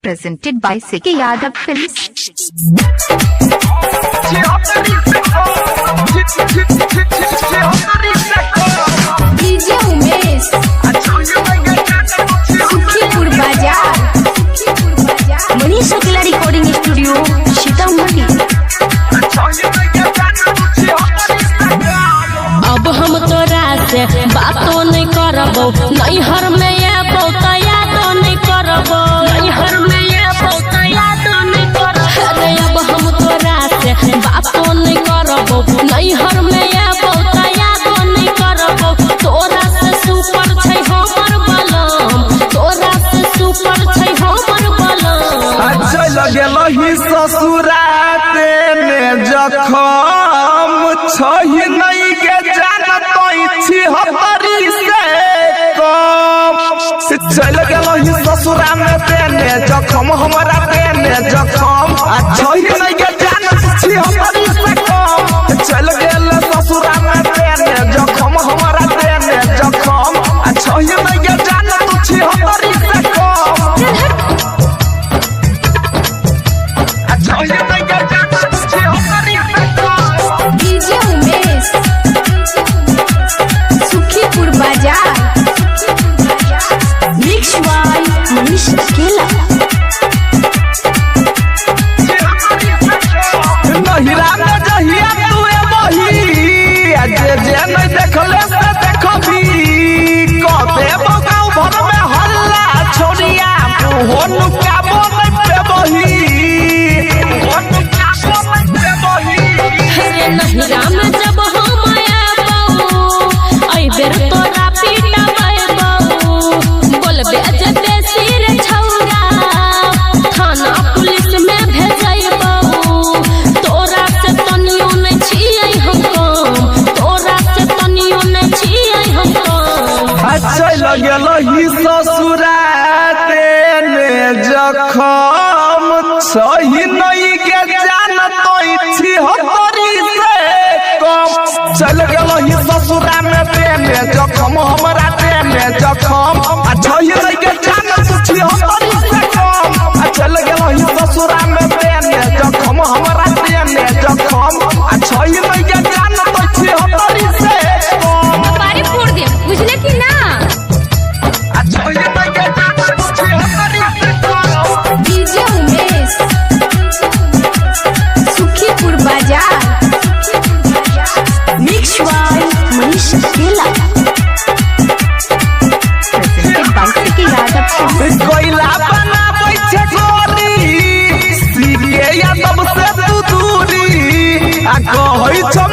presented by Siki Yadav Films. DJ Umesh Sukhipur बाजार मनीष अकेला recording studio Sitamarhi. अब हम तोरा से बातों नहीं करबो, नैहर में ये बहुता यादों नहीं करबो, नैहर में ये बहुता यादों नहीं करबो। अरे अब हम तोरा से बातों नहीं करबो, नैहर में ये बहुता यादों नहीं करबो। तोरा से सुपर छै हमर बलम, तोरा से सुपर छै हमर बलम। अच्छा लगेलही ससुराते में जखम छही नहीं के जानत छी हतरी से कम। चल गेलही ससुरा में तेने जखम हमरा तेने जखम छही नहीं के जानत छी हतरी से कम। चल गेल ससुरा में तेने जखम हमरा तेने जखम छही नहीं के जानत छी हतरी से कम। DJ उमेश सुखीपुर बाजार मिक्स बाय मनीष अकेला। नहिरा में जहिया तुए बही जे जे नहीं देखले से देखबी कबे बगाव भर में हल्ला छोड़िया हो नुकाबो नहीं पे बही हो नुकाबो नहीं पे बही। अरे नहिरा में जब हम आबो आई बेर तोरा पीटबै बहू, बोलबे जे बेसी रे छौरा थाना पुलिस में भेजैबो। तोरा से तनियो नहीं छियै हम कम, तोरा से तनियो नहीं छियै हम कम। अच्छा लगेलही ससुराते ने जखम सही नहीं के जानत छी हतरी से कम। चल गेलही ससुरा में तेने जखम हमरा तेने जखम छही नहीं के जानत छी हतरी से कम। चल गेलही ससुरा में तेने जखम हमरा तेने जखम छही नहीं के जानत छी हतरी से कम। बारी फोड़ दे बुझले कि ना। DJ उमेश सुखीपुर बाजार मिक्स बाय मनीष अकेला। Presented by Siki Yadav Films. कोयला बनाबै छै गोरी सीरिये यादव से तू दूरी आ कहै छौ